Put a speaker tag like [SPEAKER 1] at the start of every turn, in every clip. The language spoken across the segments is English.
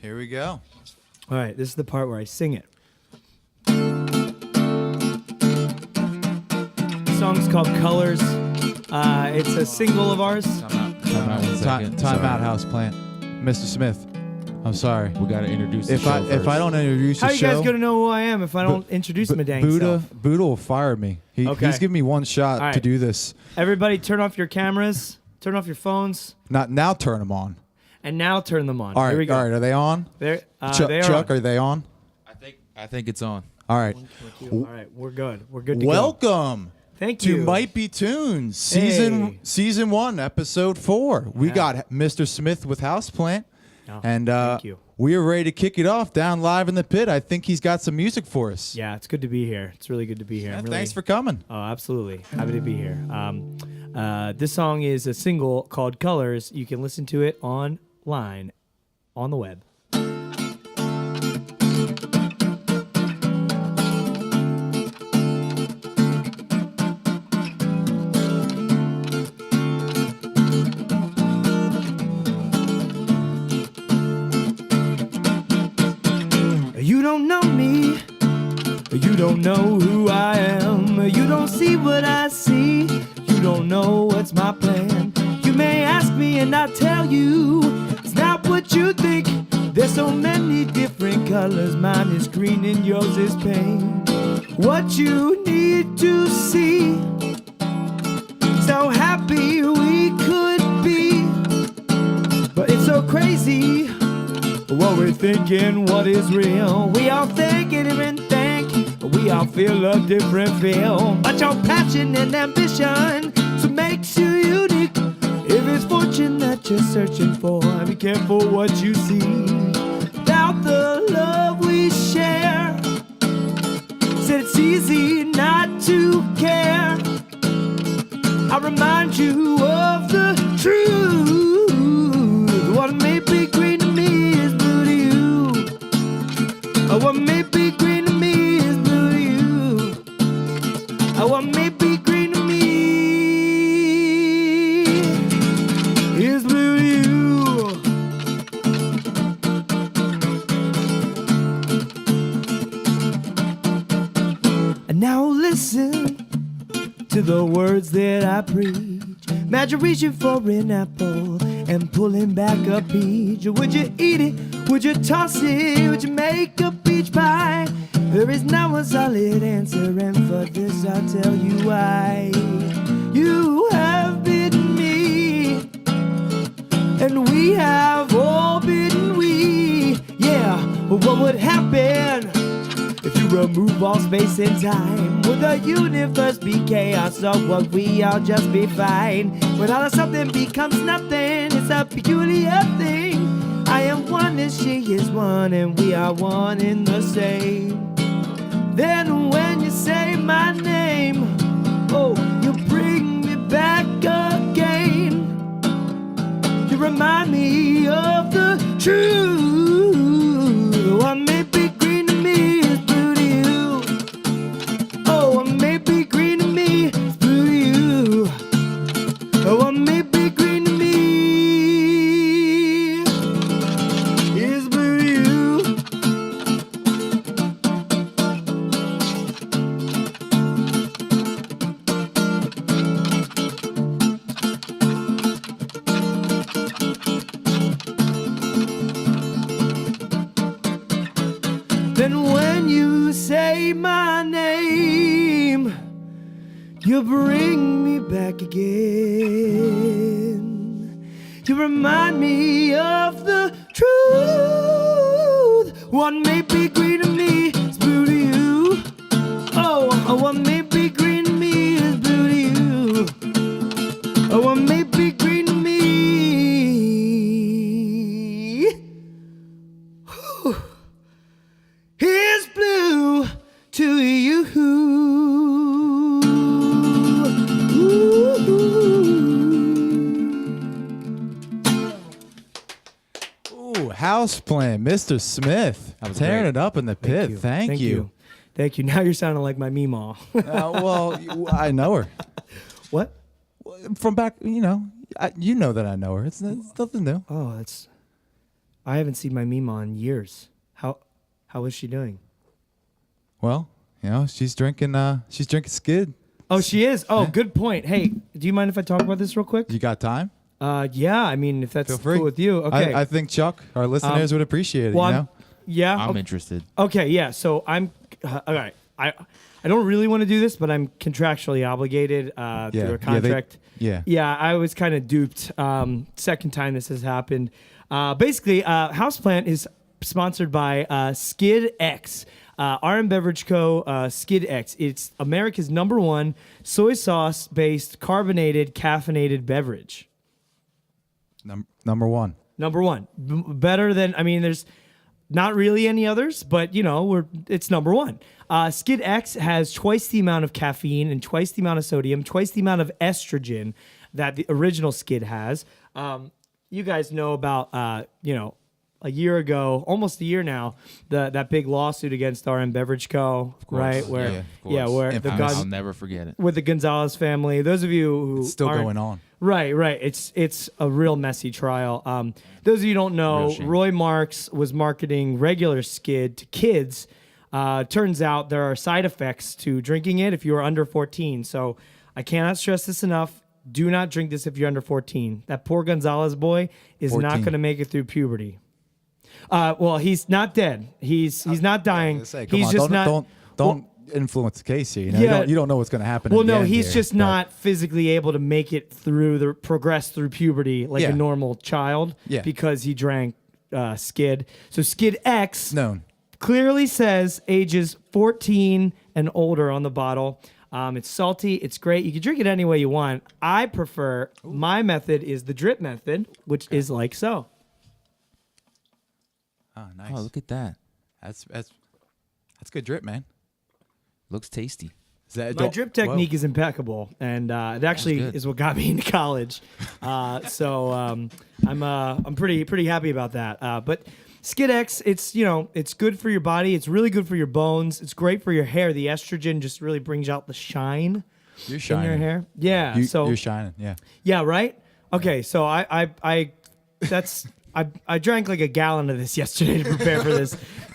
[SPEAKER 1] Here we go.
[SPEAKER 2] All right, this is the part where I sing it. The song's called Colors. It's a single of ours.
[SPEAKER 3] Time out 1 second.
[SPEAKER 1] Time out, Houseplant. Mr. Smith, I'm sorry.
[SPEAKER 3] We got to introduce the
[SPEAKER 1] If
[SPEAKER 3] show
[SPEAKER 1] I
[SPEAKER 3] first.
[SPEAKER 1] if I don't introduce
[SPEAKER 2] How
[SPEAKER 1] the
[SPEAKER 2] are you
[SPEAKER 1] show,
[SPEAKER 2] guys going to know who I am if I don't introduce my dang
[SPEAKER 1] Buddha
[SPEAKER 2] self?
[SPEAKER 1] will fire me.
[SPEAKER 2] Okay.
[SPEAKER 1] He's giving me one shot
[SPEAKER 2] All right.
[SPEAKER 1] to do this.
[SPEAKER 2] Everybody turn off your cameras, turn off your phones,
[SPEAKER 1] Now turn them on.
[SPEAKER 2] and now turn them on.
[SPEAKER 1] All right,
[SPEAKER 2] Here we go.
[SPEAKER 1] all right. Are they on?
[SPEAKER 2] There, they are
[SPEAKER 1] Chuck,
[SPEAKER 2] on.
[SPEAKER 1] are they on?
[SPEAKER 3] I think it's on.
[SPEAKER 1] All right.
[SPEAKER 2] All right, we're good. We're good to go.
[SPEAKER 1] Welcome
[SPEAKER 2] Thank
[SPEAKER 1] to
[SPEAKER 2] you.
[SPEAKER 1] Might Be Tunes,
[SPEAKER 2] Hey.
[SPEAKER 1] season 1, episode 4. We got Mr. Smith with Houseplant,
[SPEAKER 2] Oh,
[SPEAKER 1] and
[SPEAKER 2] thank you.
[SPEAKER 1] we are ready to kick it off down live in the pit. I think he's got some music for us.
[SPEAKER 2] Yeah, it's good to be here. It's really good to be here. I'm really,
[SPEAKER 1] Thanks for coming.
[SPEAKER 2] Oh, absolutely. Happy to be here. This song is a single called Colors. You can listen to it online on the web. You don't know me. You don't know who I am. You don't see what I see. You don't know what's my plan. You may ask me and I'll tell you it's not what you think. There's so many different colors. Mine is green and yours is pink. What you need to see. So happy we could be. But it's so crazy what we're thinking, what is real. We all think it and think. We all feel a different feel. But your passion and ambition so makes you unique. If it's fortune that you're searching for, be careful what you see. Without the love we share, said it's easy not to care. I remind you of the truth. What may be green to me is blue to you. What may be green to me is blue to you. What may be green to me is blue to you. And now listen to the words that I preach. Imagine reaching for an apple and pulling back a peach. Would you eat it? Would you toss it? Would you make a peach pie? There is now a solid answer, and for this I'll tell you why. You have bitten me, and we have all bitten we. Yeah, but what would happen if you remove all space and time? Would the universe be chaos, or would we all just be fine? When all of something becomes nothing, it's a peculiar thing. I am one and she is one, and we are one in the same. Then when you say my name, oh, you bring me back again. You remind me of the truth. What may be green to me is blue to you. Oh, what may be green to me is blue to you. Oh, what may be green to me is blue to you. Then when you say my name, you bring me back again. You remind me of the truth. What may be green to me is blue to you. Oh, what may be green to me is blue to you. Oh, what may be green to me. Whew. Here's blue to you.
[SPEAKER 1] Ooh, Houseplant, Mr. Smith.
[SPEAKER 3] That was
[SPEAKER 1] tearing
[SPEAKER 3] great.
[SPEAKER 1] it up in the pit. Thank you.
[SPEAKER 2] Thank you. Now you're sounding like my Meemaw.
[SPEAKER 1] I know her.
[SPEAKER 2] What?
[SPEAKER 1] From back, you know that I know her. It's nothing new.
[SPEAKER 2] Oh, that's. I haven't seen my Mima in years. How is she doing?
[SPEAKER 1] Well, she's drinking Skid.
[SPEAKER 2] Oh, she is. Oh,
[SPEAKER 1] Yeah.
[SPEAKER 2] good point. Hey, do you mind if I talk about this real quick?
[SPEAKER 1] You got time?
[SPEAKER 2] Yeah. I mean, if that's
[SPEAKER 1] Feel free.
[SPEAKER 2] cool with you. Okay.
[SPEAKER 1] I think Chuck, our listeners, would appreciate it.
[SPEAKER 2] well, yeah.
[SPEAKER 3] I'm interested.
[SPEAKER 2] Okay. Yeah. So I'm. All right. I don't really want to do this, but I'm contractually obligated through a contract. Yeah. I was kind of duped. Second time this has happened. Basically, Houseplant is sponsored by Skid X. RM Beverage Co. Skid X. It's America's #1 soy sauce-based carbonated caffeinated beverage.
[SPEAKER 1] Number one.
[SPEAKER 2] Number one. Better than, I mean, there's not really any others, but, it's number one. Skid X has twice the amount of caffeine and twice the amount of sodium, twice the amount of estrogen that the original Skid has. You guys know about, a year ago, almost a year now, that big lawsuit against RM Beverage Co. Right? Where, where
[SPEAKER 3] I'll never forget it.
[SPEAKER 2] with the Gonzalez family. Those of you who
[SPEAKER 1] It's still
[SPEAKER 2] aren't-
[SPEAKER 1] going on.
[SPEAKER 2] Right. It's a real messy trial. Those of you who don't know,
[SPEAKER 3] Real shame.
[SPEAKER 2] Roy Marks was marketing regular Skid to kids. Turns out there are side effects to drinking it if you are under 14. So I cannot stress this enough. Do not drink this if you're under 14. That poor Gonzalez boy is not
[SPEAKER 1] 14.
[SPEAKER 2] going to make it through puberty. Well, he's not dead. He's not dying. He's just not.
[SPEAKER 1] Don't influence the case here.
[SPEAKER 2] Yeah.
[SPEAKER 1] You don't know what's going to happen.
[SPEAKER 2] Well,
[SPEAKER 1] in the
[SPEAKER 2] no,
[SPEAKER 1] end
[SPEAKER 2] he's
[SPEAKER 1] here,
[SPEAKER 2] just
[SPEAKER 1] but-
[SPEAKER 2] not physically able to make it progress through puberty like
[SPEAKER 1] Yeah.
[SPEAKER 2] a normal child
[SPEAKER 1] Yeah.
[SPEAKER 2] because he drank Skid. So Skid X
[SPEAKER 1] known.
[SPEAKER 2] clearly says ages 14 and older on the bottle. It's salty. It's great. You can drink it any way you want. I prefer, my method is the drip method, which is like so.
[SPEAKER 1] Oh, nice.
[SPEAKER 3] Oh, look at that.
[SPEAKER 1] That's good drip, man.
[SPEAKER 3] Looks tasty.
[SPEAKER 1] Is that,
[SPEAKER 2] My drip technique is impeccable, and it actually
[SPEAKER 3] good.
[SPEAKER 2] is what got me into college. So I'm pretty happy about that. But Skid X, it's good for your body. It's really good for your bones. It's great for your hair. The estrogen just really brings out the shine
[SPEAKER 1] You're
[SPEAKER 2] in
[SPEAKER 1] shining.
[SPEAKER 2] your hair. Yeah.
[SPEAKER 1] You're shining. Yeah.
[SPEAKER 2] Yeah. Right. Okay. So I drank like a gallon of this yesterday to prepare for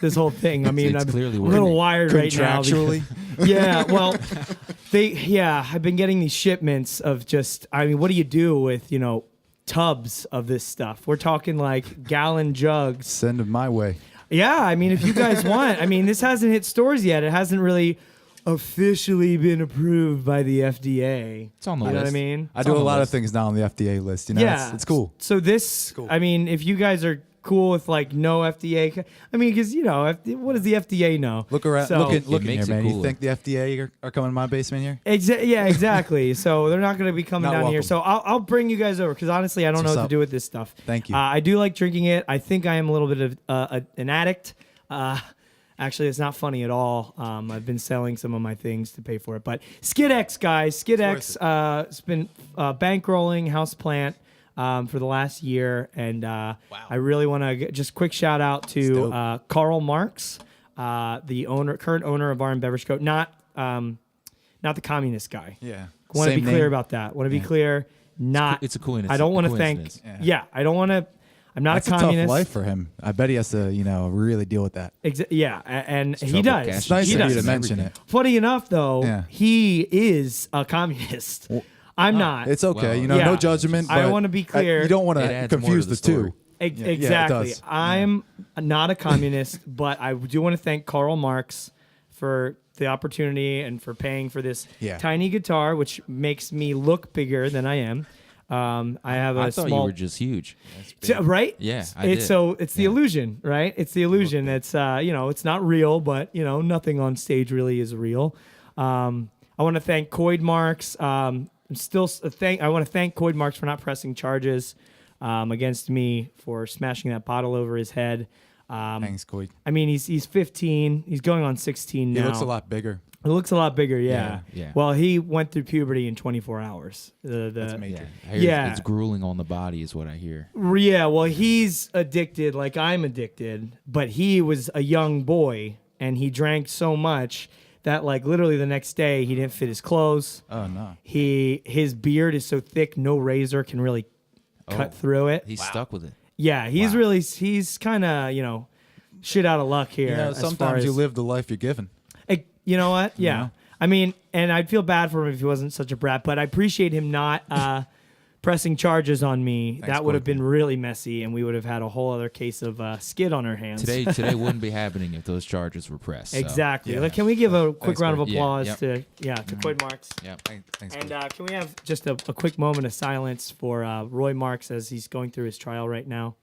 [SPEAKER 2] this whole thing. I mean,
[SPEAKER 3] It's
[SPEAKER 2] I'm
[SPEAKER 3] clearly
[SPEAKER 2] a little
[SPEAKER 3] working.
[SPEAKER 2] wired right now.
[SPEAKER 1] Contractually.
[SPEAKER 2] Yeah, well, I've been getting these shipments of what do you do with, tubs of this stuff? We're talking like gallon jugs.
[SPEAKER 1] Send them my way.
[SPEAKER 2] Yeah, I mean, if you guys want, this hasn't hit stores yet. It hasn't really officially been approved by the FDA.
[SPEAKER 3] It's on the
[SPEAKER 2] You know what I
[SPEAKER 3] list.
[SPEAKER 2] mean?
[SPEAKER 1] I do a lot of things now on the FDA list.
[SPEAKER 2] Yeah,
[SPEAKER 1] it's cool.
[SPEAKER 2] So this,
[SPEAKER 1] cool.
[SPEAKER 2] if you guys are cool with like no FDA, because what does the FDA know?
[SPEAKER 1] Look around.
[SPEAKER 2] So,
[SPEAKER 1] Look in here,
[SPEAKER 3] makes it
[SPEAKER 1] man. You
[SPEAKER 3] cooler.
[SPEAKER 1] think the FDA are coming to my basement here?
[SPEAKER 2] Yeah, exactly. So they're not going to be coming
[SPEAKER 1] Not
[SPEAKER 2] down here.
[SPEAKER 1] welcome.
[SPEAKER 2] So I'll bring you guys over because honestly, I don't know
[SPEAKER 1] What's
[SPEAKER 2] what
[SPEAKER 1] up?
[SPEAKER 2] to do with this stuff.
[SPEAKER 1] Thank you.
[SPEAKER 2] I do like drinking it. I think I am a little bit of an addict. Actually, it's not funny at all. I've been selling some of my things to pay for it. But Skid X, guys. Skid X has been bankrolling Houseplant for the last year. And I really want to just quick shout out to Karl Marx, the current owner of RM Beverage Co. Not the communist guy.
[SPEAKER 1] Yeah.
[SPEAKER 2] Want to be
[SPEAKER 1] Same
[SPEAKER 2] clear
[SPEAKER 1] name.
[SPEAKER 2] about that. Want to be clear. Not.
[SPEAKER 3] It's a coincidence.
[SPEAKER 2] I don't want to
[SPEAKER 3] coincidence.
[SPEAKER 2] thank. Yeah, I don't want to. I'm not
[SPEAKER 1] That's
[SPEAKER 2] a
[SPEAKER 1] a
[SPEAKER 2] communist.
[SPEAKER 1] tough life for him. I bet he has to, really deal with that.
[SPEAKER 2] And he
[SPEAKER 3] trouble
[SPEAKER 2] does.
[SPEAKER 3] cashing
[SPEAKER 1] It's nice
[SPEAKER 2] he
[SPEAKER 1] of you
[SPEAKER 2] does.
[SPEAKER 1] to mention it.
[SPEAKER 2] Funny enough, though,
[SPEAKER 1] Yeah.
[SPEAKER 2] he is a communist. I'm not.
[SPEAKER 1] It's okay.
[SPEAKER 3] Well,
[SPEAKER 2] yeah.
[SPEAKER 1] No judgment.
[SPEAKER 2] I
[SPEAKER 1] but
[SPEAKER 2] wanna be clear.
[SPEAKER 1] You don't want
[SPEAKER 3] It
[SPEAKER 1] to
[SPEAKER 3] adds more to
[SPEAKER 1] confuse
[SPEAKER 3] the
[SPEAKER 1] the
[SPEAKER 3] story.
[SPEAKER 1] two.
[SPEAKER 2] Exactly.
[SPEAKER 1] it does.
[SPEAKER 2] I'm not a communist, but I do want to thank Karl Marx for the opportunity and for paying for this
[SPEAKER 1] Yeah.
[SPEAKER 2] tiny guitar, which makes me look bigger than I am. I have a
[SPEAKER 3] I thought
[SPEAKER 2] small.
[SPEAKER 3] you were just huge.
[SPEAKER 2] Right?
[SPEAKER 3] Yeah, I did.
[SPEAKER 2] It's the illusion, right? It's the illusion. It's it's not real, but nothing on stage really is real. I want to thank Coyd Marks. I want to thank Coyd Marks for not pressing charges against me for smashing that bottle over his head.
[SPEAKER 1] Thanks, Coy.
[SPEAKER 2] He's 15. He's going on 16 now.
[SPEAKER 1] He looks a lot bigger.
[SPEAKER 2] It looks a lot bigger, yeah.
[SPEAKER 3] Yeah.
[SPEAKER 2] Well, he went through puberty in 24 hours.
[SPEAKER 1] That's major.
[SPEAKER 3] Yeah, I hear
[SPEAKER 2] Yeah.
[SPEAKER 3] It's grueling on the body, is what I hear.
[SPEAKER 2] Yeah, well, he's addicted like I'm addicted, but he was a young boy and he drank so much that like literally the next day he didn't fit his clothes.
[SPEAKER 1] Oh, no.
[SPEAKER 2] His beard is so thick no razor can really cut through it.
[SPEAKER 3] He's stuck with it.
[SPEAKER 2] Yeah, he's kind of, shit out of luck here.
[SPEAKER 1] You know,
[SPEAKER 2] as far
[SPEAKER 1] sometimes you
[SPEAKER 2] as-
[SPEAKER 1] live the life you're given.
[SPEAKER 2] You know what? Yeah.
[SPEAKER 1] know?
[SPEAKER 2] I mean, and I'd feel bad for him if he wasn't such a brat, but I appreciate him not pressing charges on me.
[SPEAKER 1] Thanks,
[SPEAKER 2] That would have
[SPEAKER 1] Corky.
[SPEAKER 2] been really messy, and we would have had a whole other case of skid on our hands.
[SPEAKER 3] Today wouldn't be happening if those charges were pressed. So.
[SPEAKER 2] Exactly.
[SPEAKER 1] Yeah.
[SPEAKER 2] Like, can we give a quick
[SPEAKER 1] Thanks,
[SPEAKER 2] round of
[SPEAKER 1] Corky.
[SPEAKER 3] Yeah,
[SPEAKER 2] applause
[SPEAKER 3] yep.
[SPEAKER 2] to Quid Marks?
[SPEAKER 3] Yep.
[SPEAKER 1] Thanks.
[SPEAKER 2] And can we have just a quick moment of silence for Roy Marks as he's going through his trial right now?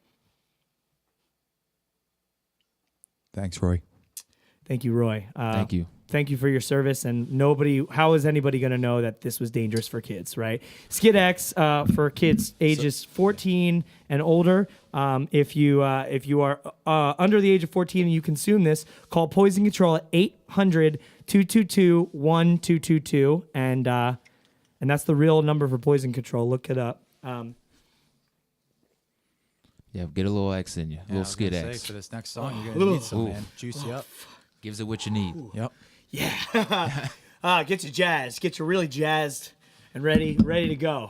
[SPEAKER 1] Thanks, Roy.
[SPEAKER 2] Thank you, Roy.
[SPEAKER 3] Thank you.
[SPEAKER 2] Thank you for your service. And how is anybody going to know that this was dangerous for kids, right? Skid X for kids ages 14 and older. If you are under the age of 14 and you consume this, call Poison Control at 800-222-1222. And that's the real number for Poison Control. Look it up.
[SPEAKER 3] Yeah, get a little X in you. A little Skid X.
[SPEAKER 1] For this next song, you're gonna need some, man. Juice you up.
[SPEAKER 3] Gives it what you need.
[SPEAKER 1] Yep.
[SPEAKER 2] Get you jazzed. Get you really jazzed and ready to go.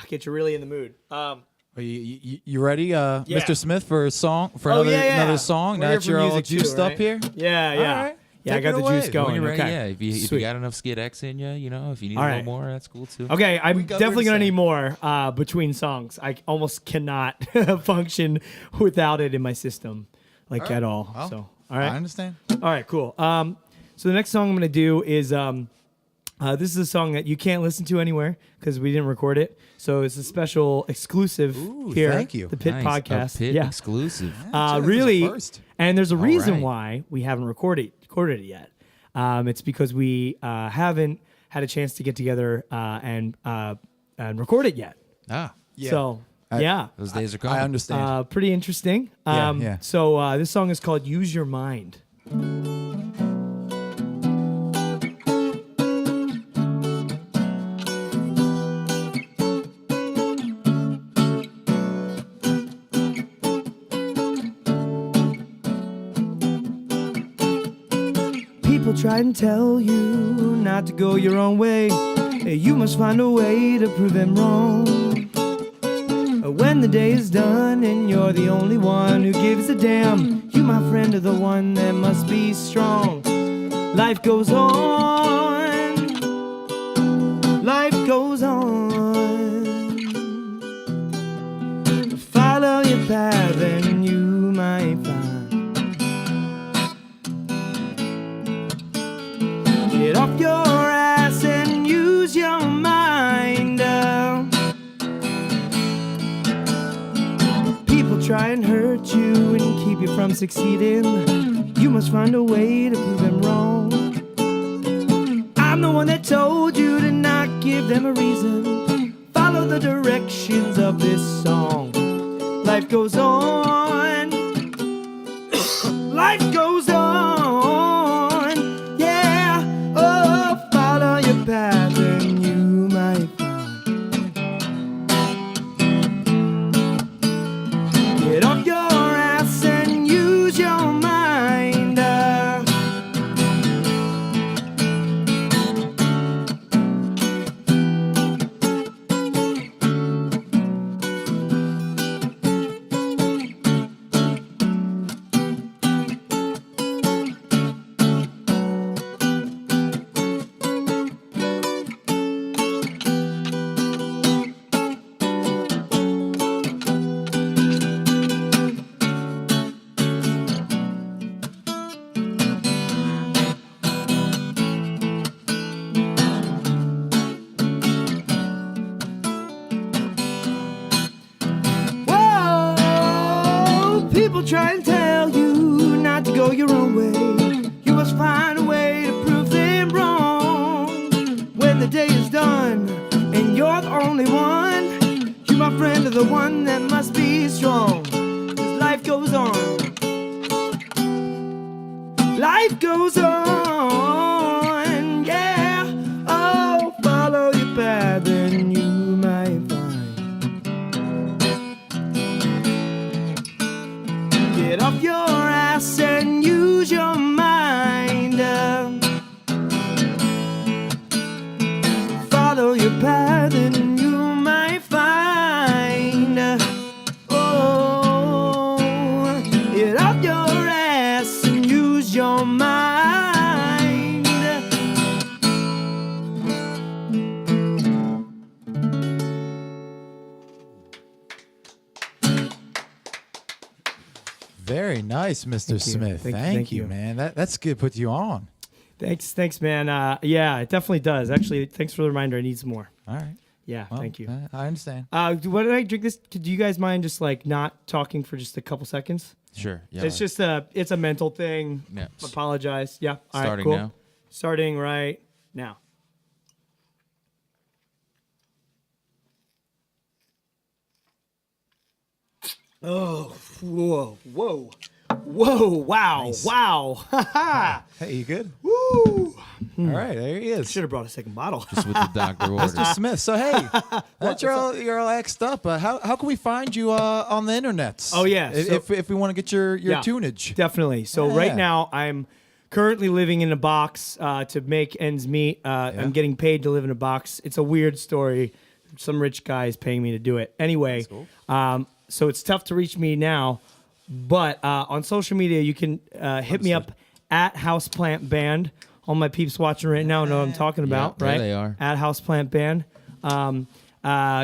[SPEAKER 2] Get you really in the mood.
[SPEAKER 1] Are you ready, Mr. Smith, for a song? For
[SPEAKER 2] Oh,
[SPEAKER 1] another song?
[SPEAKER 2] We're
[SPEAKER 1] Now
[SPEAKER 2] here
[SPEAKER 1] that
[SPEAKER 2] for
[SPEAKER 1] you're all
[SPEAKER 2] music too,
[SPEAKER 1] juiced up
[SPEAKER 2] right?
[SPEAKER 1] here?
[SPEAKER 2] Yeah.
[SPEAKER 1] All right.
[SPEAKER 2] Yeah, I
[SPEAKER 1] Take
[SPEAKER 2] got
[SPEAKER 1] it
[SPEAKER 2] the
[SPEAKER 1] away.
[SPEAKER 2] juice going.
[SPEAKER 3] When you're ready,
[SPEAKER 2] Okay.
[SPEAKER 3] yeah. If you
[SPEAKER 2] Sweet.
[SPEAKER 3] got enough Skid X in you, if you need
[SPEAKER 2] All
[SPEAKER 3] a
[SPEAKER 2] right.
[SPEAKER 3] little more, that's cool too.
[SPEAKER 2] Okay, I'm
[SPEAKER 1] covered
[SPEAKER 2] definitely gonna
[SPEAKER 1] some.
[SPEAKER 2] need more between songs. I almost cannot function without it in my system, at all.
[SPEAKER 1] Oh,
[SPEAKER 2] So, all right,
[SPEAKER 1] I understand.
[SPEAKER 2] all right, cool. So the next song I'm gonna do is this is a song that you can't listen to anywhere because we didn't record it. So it's a special exclusive
[SPEAKER 1] Ooh,
[SPEAKER 2] here.
[SPEAKER 1] thank you.
[SPEAKER 2] The Pit
[SPEAKER 3] Nice.
[SPEAKER 2] Podcast.
[SPEAKER 3] A Pit
[SPEAKER 2] yeah.
[SPEAKER 3] exclusive.
[SPEAKER 2] Really,
[SPEAKER 1] First.
[SPEAKER 2] and there's a reason
[SPEAKER 3] right.
[SPEAKER 2] why we haven't recorded it yet. It's because we haven't had a chance to get together and record it yet.
[SPEAKER 3] Ah,
[SPEAKER 1] Yeah.
[SPEAKER 2] So yeah,
[SPEAKER 3] those days are coming.
[SPEAKER 1] I understand.
[SPEAKER 2] pretty interesting.
[SPEAKER 1] Yeah.
[SPEAKER 2] So this song is called "Use Your Mind." People try and tell you not to go your own way. You must find a way to prove them wrong. When the day is done and you're the only one who gives a damn, you, my friend, are the one that must be strong. Life goes on. Life goes on. Follow your path and you might find. Get off your ass and use your mind. People try and hurt you and keep you from succeeding. You must find a way to prove them wrong. I'm the one that told you to not give them a reason. Follow the directions of this song. Life goes on. Life goes on. Yeah. Oh, follow your path and you might find. Get off your ass and use your mind. Whoa, people try and tell you not to go your own way. You must find a way to prove them wrong. When the day is done and you're the only one, you, my friend, are the one that must be strong. 'Cause life goes on. Life goes on, yeah. Oh, follow your path and you might find. Get off your ass and use your mind. Follow your path and you might find. Oh.
[SPEAKER 1] Nice, Mr.
[SPEAKER 2] you.
[SPEAKER 1] Smith.
[SPEAKER 2] Thank you,
[SPEAKER 1] Thank
[SPEAKER 2] thank
[SPEAKER 1] you,
[SPEAKER 2] you.
[SPEAKER 1] man. That's good. Put you on.
[SPEAKER 2] Thanks, man. Yeah, it definitely does. Actually, thanks for the reminder. I need some more.
[SPEAKER 1] All right.
[SPEAKER 2] Yeah,
[SPEAKER 1] Well,
[SPEAKER 2] thank you.
[SPEAKER 1] I understand.
[SPEAKER 2] What did I drink this? Do you guys mind just like not talking for just a couple seconds?
[SPEAKER 3] Sure. Yeah.
[SPEAKER 2] It's just it's a mental thing.
[SPEAKER 3] Yeah.
[SPEAKER 2] Apologize. Yeah. All right,
[SPEAKER 3] Starting
[SPEAKER 2] cool.
[SPEAKER 3] now.
[SPEAKER 2] Starting right now. Oh, whoa, wow,
[SPEAKER 1] Nice.
[SPEAKER 2] wow. Ha ha.
[SPEAKER 1] Hey, you good?
[SPEAKER 2] Woo.
[SPEAKER 1] All right, there he is.
[SPEAKER 2] Should have brought a second bottle.
[SPEAKER 3] Just with the doctor order.
[SPEAKER 1] Mr. Smith. So hey, that you're all exed up. How can we find you on the internet?
[SPEAKER 2] Oh, yeah,
[SPEAKER 1] If we want to get your
[SPEAKER 2] Yeah.
[SPEAKER 1] tunage.
[SPEAKER 2] Definitely. So
[SPEAKER 1] Yeah.
[SPEAKER 2] right now I'm currently living in a box to make ends meet. I'm getting paid to live in a box. It's a weird story. Some rich guy is paying me to do it. Anyway, so it's tough to reach me now, but on social media you can hit me up at Houseplant Band. All my peeps watching right now know what I'm talking about,
[SPEAKER 3] there
[SPEAKER 2] right?
[SPEAKER 3] they are.
[SPEAKER 2] At Houseplant Band.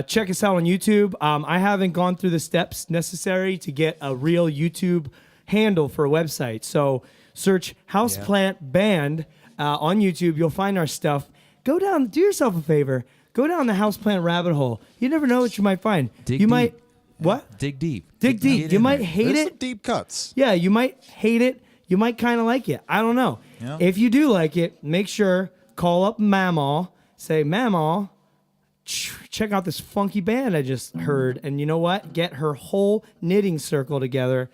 [SPEAKER 2] Check us out on YouTube. I haven't gone through the steps necessary to get a real YouTube handle for a website. So search Houseplant Band on YouTube. You'll find our stuff. Go down, do yourself a favor. Go down the Houseplant rabbit hole. You never know what you might find.
[SPEAKER 3] Dig
[SPEAKER 2] you
[SPEAKER 3] deep.
[SPEAKER 2] might, what?
[SPEAKER 3] Dig deep.
[SPEAKER 2] Dig deep.
[SPEAKER 3] Get
[SPEAKER 2] You
[SPEAKER 3] in
[SPEAKER 2] might
[SPEAKER 3] there.
[SPEAKER 2] hate
[SPEAKER 1] There's
[SPEAKER 2] it.
[SPEAKER 1] some deep cuts.
[SPEAKER 2] Yeah, you might hate it. You might kind of like it. I don't know.
[SPEAKER 1] Yeah.
[SPEAKER 2] If you do like it, make sure, call up Mamaw. Say, Mamaw, check out this funky band I just heard. And you know what? Get her whole knitting circle together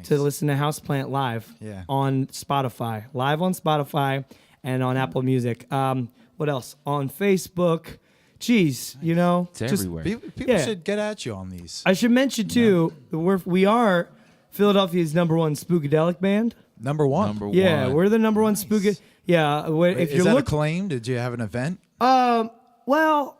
[SPEAKER 2] to listen to Houseplant live on Spotify. Live on Spotify and on Apple Music. What else? On Facebook. Jeez, you know.
[SPEAKER 3] It's everywhere.
[SPEAKER 1] People should get at you on these.
[SPEAKER 2] I should mention, too, we are Philadelphia's #1 spookadelic band.
[SPEAKER 1] Number one.
[SPEAKER 3] Number one.
[SPEAKER 2] Yeah, we're the #1 spook. Yeah, if
[SPEAKER 1] Is
[SPEAKER 2] you
[SPEAKER 1] that
[SPEAKER 2] look,
[SPEAKER 1] acclaimed? Did you have an event?
[SPEAKER 2] well,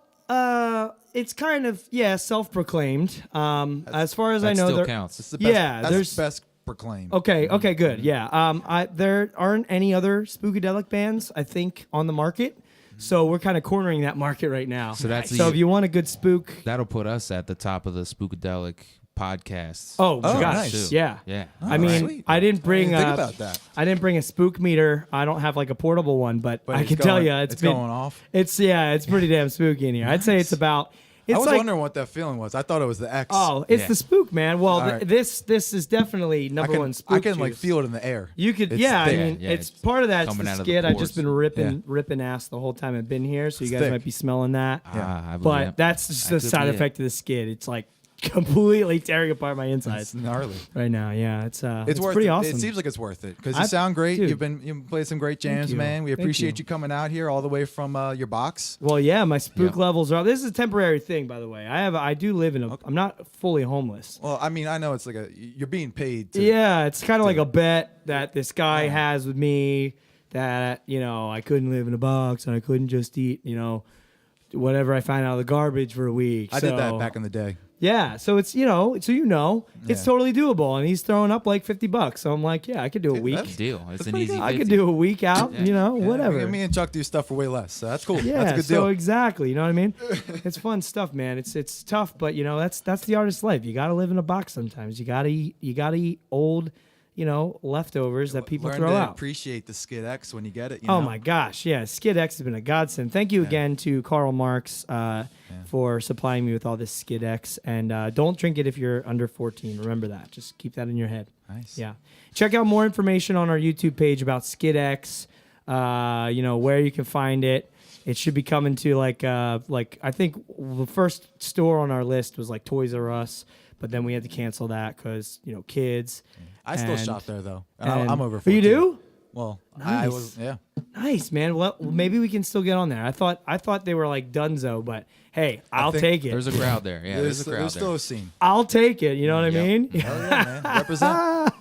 [SPEAKER 2] it's kind of self-proclaimed. As far as I
[SPEAKER 3] That
[SPEAKER 2] know,
[SPEAKER 3] still
[SPEAKER 2] there.
[SPEAKER 3] counts.
[SPEAKER 1] It's the best,
[SPEAKER 2] Yeah,
[SPEAKER 1] that's
[SPEAKER 2] there's-
[SPEAKER 1] best proclaimed.
[SPEAKER 2] Okay, good. Yeah, there aren't any other spookadelic bands I think on the market, so we're kind of cornering that market right now.
[SPEAKER 3] So that's
[SPEAKER 2] if you want a good spook.
[SPEAKER 3] That'll put us at the top of the Spookadelic podcasts.
[SPEAKER 2] Oh,
[SPEAKER 1] Oh,
[SPEAKER 2] gosh,
[SPEAKER 1] nice.
[SPEAKER 2] yeah.
[SPEAKER 3] Yeah.
[SPEAKER 2] I mean,
[SPEAKER 1] sweet.
[SPEAKER 2] I didn't bring.
[SPEAKER 1] Think about that.
[SPEAKER 2] I didn't bring a spook meter. I don't have like a portable one, but I
[SPEAKER 1] it's
[SPEAKER 2] can tell
[SPEAKER 1] going-
[SPEAKER 2] you,
[SPEAKER 1] it's
[SPEAKER 2] been,
[SPEAKER 1] going off.
[SPEAKER 2] It's pretty damn spooky in here. I'd say it's about. It's
[SPEAKER 1] I was
[SPEAKER 2] like,
[SPEAKER 1] wondering what that feeling was. I thought it was the X.
[SPEAKER 2] oh, it's
[SPEAKER 3] Yeah.
[SPEAKER 2] the spook, man. Well,
[SPEAKER 1] All right.
[SPEAKER 2] this is definitely #1 spook.
[SPEAKER 1] I can like
[SPEAKER 2] juice.
[SPEAKER 1] feel it in the air.
[SPEAKER 2] You could,
[SPEAKER 1] It's
[SPEAKER 2] yeah. I
[SPEAKER 1] there.
[SPEAKER 2] mean,
[SPEAKER 3] Yeah,
[SPEAKER 2] it's
[SPEAKER 3] it's
[SPEAKER 2] part of that. It's
[SPEAKER 3] coming
[SPEAKER 2] the
[SPEAKER 3] out of the
[SPEAKER 2] skid. I've
[SPEAKER 3] pores.
[SPEAKER 2] just been ripping ass the whole time I've been here, so you guys
[SPEAKER 1] thick.
[SPEAKER 2] might be smelling that.
[SPEAKER 3] I believe
[SPEAKER 2] But
[SPEAKER 3] that.
[SPEAKER 2] that's just
[SPEAKER 3] That
[SPEAKER 2] the
[SPEAKER 3] could
[SPEAKER 2] side
[SPEAKER 3] be it.
[SPEAKER 2] effect of the skid. It's like completely tearing apart my insides
[SPEAKER 1] It's gnarly.
[SPEAKER 2] right now. Yeah, it's
[SPEAKER 1] It's
[SPEAKER 2] pretty
[SPEAKER 1] it.
[SPEAKER 2] awesome.
[SPEAKER 1] It seems like it's worth it because you
[SPEAKER 2] I-
[SPEAKER 1] sound great.
[SPEAKER 2] dude.
[SPEAKER 1] You've played some great jams,
[SPEAKER 2] you.
[SPEAKER 1] man. We
[SPEAKER 2] Thank
[SPEAKER 1] appreciate
[SPEAKER 2] you.
[SPEAKER 1] you coming out here all the way from your box.
[SPEAKER 2] Well, yeah, my spook
[SPEAKER 3] Yeah.
[SPEAKER 2] levels are. This is a temporary thing, by the way. I do live in a. I'm not fully homeless.
[SPEAKER 1] Well, I mean, I know it's like you're being paid. To,
[SPEAKER 2] Yeah, it's kind of like a bet that this guy has with me that I couldn't live in a box and I couldn't just eat whatever I find out of the garbage for a week.
[SPEAKER 1] I did that back in the day.
[SPEAKER 2] Yeah, so it's it's
[SPEAKER 1] Yeah.
[SPEAKER 2] totally doable, and he's throwing up like $50. So I'm like, yeah, I could do a week.
[SPEAKER 1] that's-
[SPEAKER 3] Deal. It's an
[SPEAKER 1] pretty
[SPEAKER 3] easy
[SPEAKER 1] good.
[SPEAKER 2] I could
[SPEAKER 3] 50.
[SPEAKER 2] do a week out,
[SPEAKER 1] Yeah,
[SPEAKER 2] whatever.
[SPEAKER 1] Me and Chuck do stuff for way less, so that's cool.
[SPEAKER 2] Yeah,
[SPEAKER 1] that's a good
[SPEAKER 2] so
[SPEAKER 1] deal.
[SPEAKER 2] exactly, you know what I mean? It's fun stuff, man. It's tough, but that's the artist's life. You got to live in a box sometimes. You got to eat old, leftovers that people
[SPEAKER 1] Learn
[SPEAKER 2] throw
[SPEAKER 1] to
[SPEAKER 2] out.
[SPEAKER 1] appreciate the Skid X when you get it.
[SPEAKER 2] Oh my gosh, yeah, Skid X has been a godsend. Thank you again to Karl Marx for supplying me with all this Skid X, and don't drink it if you're under 14. Remember that. Just keep that in your head.
[SPEAKER 1] Nice.
[SPEAKER 2] Yeah. Check out more information on our YouTube page about Skid X. Where you can find it. It should be coming to like I think the first store on our list was like Toys R Us, but then we had to cancel that because kids.
[SPEAKER 1] I still
[SPEAKER 2] and-
[SPEAKER 1] shop there though.
[SPEAKER 2] and-
[SPEAKER 1] I'm over.
[SPEAKER 2] Oh,
[SPEAKER 1] 14.
[SPEAKER 2] you do?
[SPEAKER 1] Well, I
[SPEAKER 2] Nice.
[SPEAKER 1] was. Yeah.
[SPEAKER 2] Nice, man. Well, maybe we can still get on there. I thought they were like Dunzo, but hey, I'll
[SPEAKER 1] think
[SPEAKER 2] take it.
[SPEAKER 3] There's a crowd there. Yeah, there's a crowd
[SPEAKER 1] there's
[SPEAKER 3] there.
[SPEAKER 1] still a scene.
[SPEAKER 2] I'll take it. You know what I
[SPEAKER 3] Yep.
[SPEAKER 2] mean?
[SPEAKER 1] Hell yeah, man. Represent.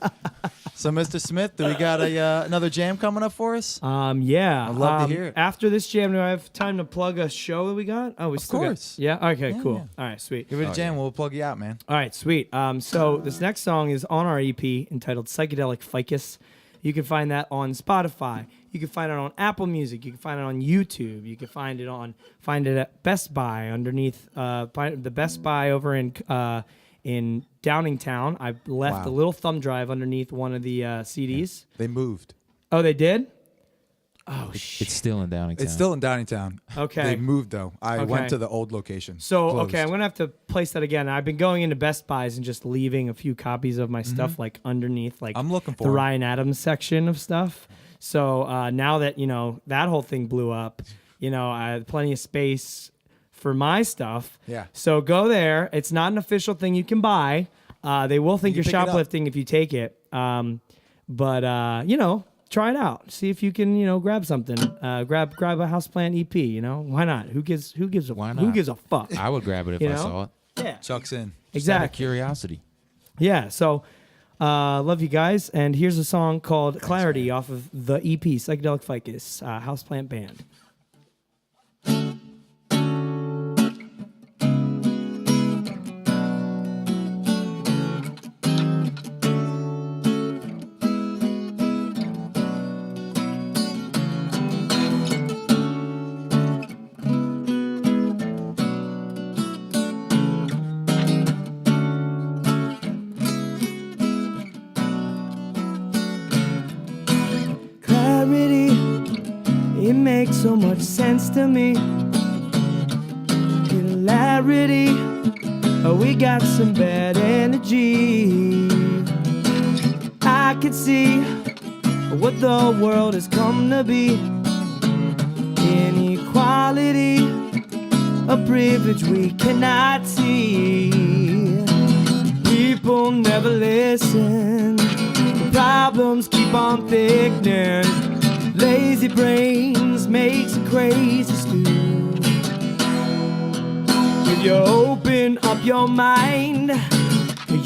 [SPEAKER 1] So, Mr. Smith, do we got another jam coming up for us?
[SPEAKER 2] Yeah.
[SPEAKER 1] I'd love to hear it.
[SPEAKER 2] After this jam, do I have time to plug a show that we got? Oh, we still got-
[SPEAKER 1] course.
[SPEAKER 2] Yeah. Okay.
[SPEAKER 1] Yeah,
[SPEAKER 2] cool.
[SPEAKER 1] yeah.
[SPEAKER 2] All right. Sweet.
[SPEAKER 1] Give it a
[SPEAKER 3] Oh,
[SPEAKER 1] jam.
[SPEAKER 3] yeah.
[SPEAKER 1] We'll plug you out, man.
[SPEAKER 2] All right, sweet. So this next song is on our EP entitled Psychedelic Ficus. You can find that on Spotify. You can find it on Apple Music. You can find it on YouTube. You can find it at Best Buy underneath the Best Buy over in in Downingtown. I left a little thumb drive underneath one of the CDs.
[SPEAKER 1] They moved.
[SPEAKER 2] Oh, they did? Oh, shit.
[SPEAKER 3] It's still in Downingtown.
[SPEAKER 1] It's still in Downingtown.
[SPEAKER 2] Okay.
[SPEAKER 1] They moved though. I
[SPEAKER 2] Okay.
[SPEAKER 1] went to the old location.
[SPEAKER 2] So,
[SPEAKER 1] Closed.
[SPEAKER 2] okay, I'm going to have to place that again. I've been going into Best Buys and just leaving a few copies of my stuff like underneath like
[SPEAKER 1] I'm looking for
[SPEAKER 2] the
[SPEAKER 1] 'em.
[SPEAKER 2] Ryan Adams section of stuff. So now that, that whole thing blew up, I had plenty of space for my stuff.
[SPEAKER 1] Yeah.
[SPEAKER 2] So go there. It's not an official thing you can buy. They will think
[SPEAKER 1] You
[SPEAKER 2] you're
[SPEAKER 1] can pick it up.
[SPEAKER 2] shoplifting if you take it. But try it out. See if you can, grab something. Grab a houseplant EP. Why not? Who gives
[SPEAKER 3] Why
[SPEAKER 2] who
[SPEAKER 3] not?
[SPEAKER 2] gives a fuck?
[SPEAKER 3] I would grab it if
[SPEAKER 2] You
[SPEAKER 3] I
[SPEAKER 2] know?
[SPEAKER 3] saw it.
[SPEAKER 2] Yeah,
[SPEAKER 1] Chuck's in.
[SPEAKER 3] Just out of
[SPEAKER 2] exactly.
[SPEAKER 3] curiosity.
[SPEAKER 2] Yeah. So love you guys, and here's a song called "Clarity" off of the EP Psychedelic Ficus Houseplant Band. Clarity, it makes so much sense to me. Hilarity, we got some bad energy. I can see what the world has come to be. Inequality, a privilege we cannot see. People never listen. Problems keep on thickening. Lazy brains makes a crazy stew. If you open up your mind,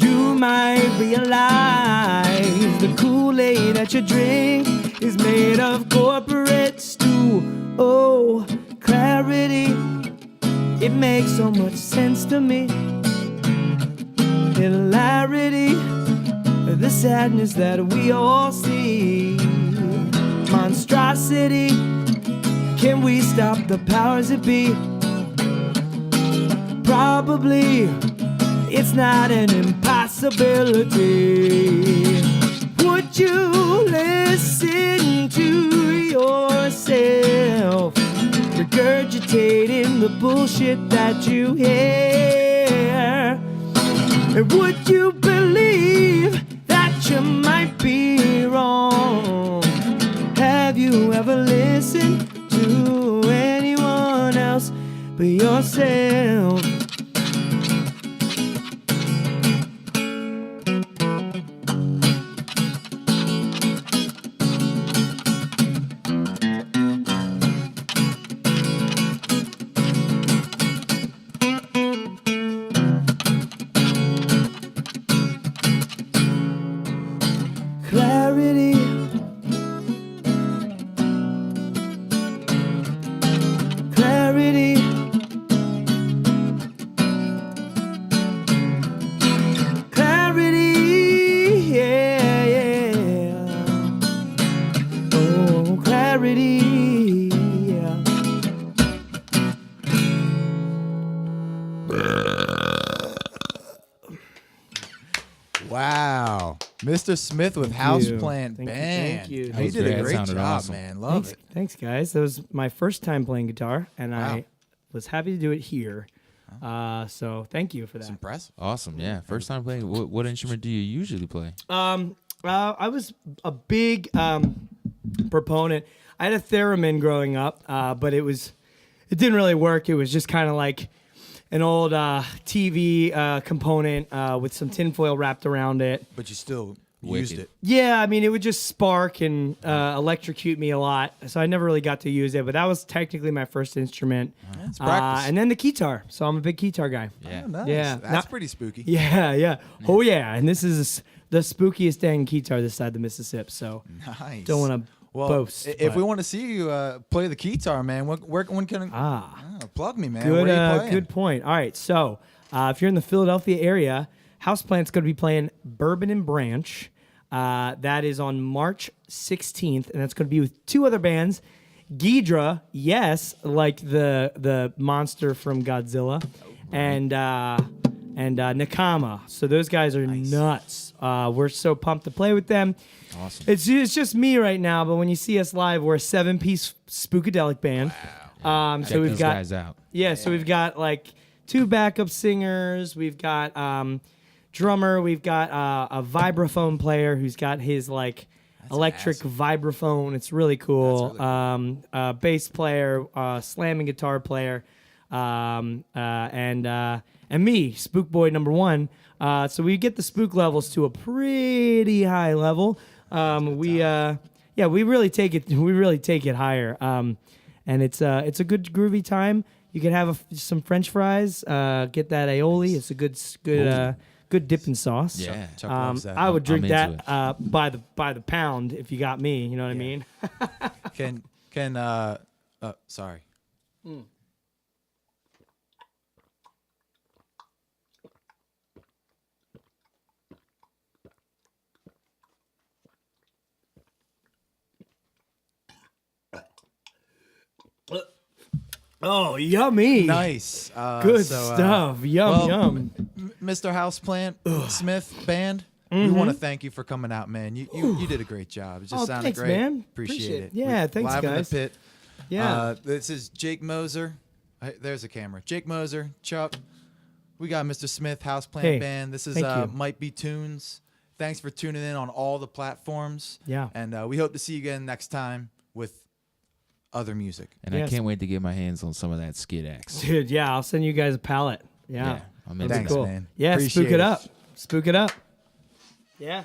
[SPEAKER 2] you might realize the Kool-Aid that you drink is made of corporate stew. Oh, clarity, it makes so much sense to me. Hilarity, the sadness that we all see. Monstrosity, can we stop the powers that be? Probably, it's not an impossibility. Would you listen to yourself, regurgitating the bullshit that you hear? And would you believe that you might be wrong? Have you ever listened to anyone else but yourself? Clarity, clarity, clarity, yeah, yeah. Oh, clarity, yeah.
[SPEAKER 1] Wow. Mr. Smith with
[SPEAKER 2] you.
[SPEAKER 1] Houseplant
[SPEAKER 2] Thank you,
[SPEAKER 1] Band.
[SPEAKER 2] thank you.
[SPEAKER 1] He
[SPEAKER 3] That was
[SPEAKER 1] did a
[SPEAKER 3] great. That
[SPEAKER 1] great
[SPEAKER 3] sounded
[SPEAKER 1] job,
[SPEAKER 3] awesome.
[SPEAKER 1] man. Love it.
[SPEAKER 2] Thanks, guys. That was my first time playing guitar, and
[SPEAKER 1] Wow.
[SPEAKER 2] I was happy to do it here. So thank you for
[SPEAKER 1] It's
[SPEAKER 2] that.
[SPEAKER 1] impressive.
[SPEAKER 3] Awesome. Yeah. First time playing. What instrument do you usually play?
[SPEAKER 2] I was a big proponent. I had a theremin growing up, but it didn't really work. It was just kind of like an old TV component with some tinfoil wrapped around it.
[SPEAKER 1] But you still
[SPEAKER 3] Wicked.
[SPEAKER 1] used it.
[SPEAKER 2] Yeah, I mean, it would just spark and electrocute me a lot, so I never really got to use it. But that was technically my first instrument.
[SPEAKER 1] It's practice.
[SPEAKER 2] And then the guitar. So I'm a big guitar guy.
[SPEAKER 3] Yeah.
[SPEAKER 1] Oh, nice.
[SPEAKER 2] Yeah.
[SPEAKER 1] That's
[SPEAKER 2] Not-
[SPEAKER 1] pretty spooky.
[SPEAKER 2] Yeah, yeah. Oh, yeah. And this is the spookiest dang guitar this side of the Mississippi. So
[SPEAKER 1] Nice.
[SPEAKER 2] don't want to
[SPEAKER 1] Well,
[SPEAKER 2] boast.
[SPEAKER 1] if
[SPEAKER 2] but-
[SPEAKER 1] we want to see you play the guitar, man, when can plug me, man?
[SPEAKER 2] Good,
[SPEAKER 1] Where are you playing?
[SPEAKER 2] good point. All right, so if you're in the Philadelphia area, Houseplan's going to be playing Bourbon and Branch. That is on March 16th, and that's going to be with two other bands. Ghidra, yes, like the monster from Godzilla, and and Nakama. So those guys are nuts. We're so pumped to play with them.
[SPEAKER 3] Awesome.
[SPEAKER 2] It's just me right now, but when you see us live, we're a 7-piece spookadelic band.
[SPEAKER 3] Check
[SPEAKER 2] So we've
[SPEAKER 3] those
[SPEAKER 2] got
[SPEAKER 3] guys out.
[SPEAKER 2] so we've got like 2 backup singers. We've got drummer. We've got a vibraphone player who's got his like electric vibraphone. It's really cool. Bass player, slamming guitar player, and me, Spook Boy number 1. So we get the spook levels to a pretty high level. We really take it. We really take it higher. And it's a good groovy time. You can have some French fries. Get that aioli. It's a good dipping sauce.
[SPEAKER 3] Yeah.
[SPEAKER 1] Chuck loves that.
[SPEAKER 2] I would drink
[SPEAKER 3] I'm
[SPEAKER 2] that
[SPEAKER 3] into
[SPEAKER 2] by the pound if you got me. You know what I mean?
[SPEAKER 1] Sorry.
[SPEAKER 2] Oh, yummy!
[SPEAKER 1] Nice.
[SPEAKER 2] Good stuff. Yum.
[SPEAKER 1] Mr. Houseplant Smith Band, we want to thank you for coming out, man. You did a great job. It just sounded
[SPEAKER 2] thanks,
[SPEAKER 1] great.
[SPEAKER 2] man.
[SPEAKER 1] Appreciate it.
[SPEAKER 2] Yeah, thanks,
[SPEAKER 1] live
[SPEAKER 2] guys.
[SPEAKER 1] in the pit.
[SPEAKER 2] Yeah.
[SPEAKER 1] This is Jake Moser. There's a camera. Jake Moser, Chuck. We got Mr. Smith Houseplant Band. This is
[SPEAKER 2] thank you.
[SPEAKER 1] Might Be Tunes. Thanks for tuning in on all the platforms.
[SPEAKER 2] Yeah.
[SPEAKER 1] And we hope to see you again next time with other music.
[SPEAKER 3] And
[SPEAKER 2] Yes.
[SPEAKER 3] I can't wait to get my hands on some of that Skid X.
[SPEAKER 2] Dude, yeah, I'll send you guys a palette. Yeah.
[SPEAKER 3] I'm into
[SPEAKER 2] That'd be
[SPEAKER 1] Thanks,
[SPEAKER 3] that.
[SPEAKER 2] cool.
[SPEAKER 1] man.
[SPEAKER 2] Yeah,
[SPEAKER 1] Appreciate
[SPEAKER 2] spook it
[SPEAKER 1] it.
[SPEAKER 2] up. Spook it up. Yeah.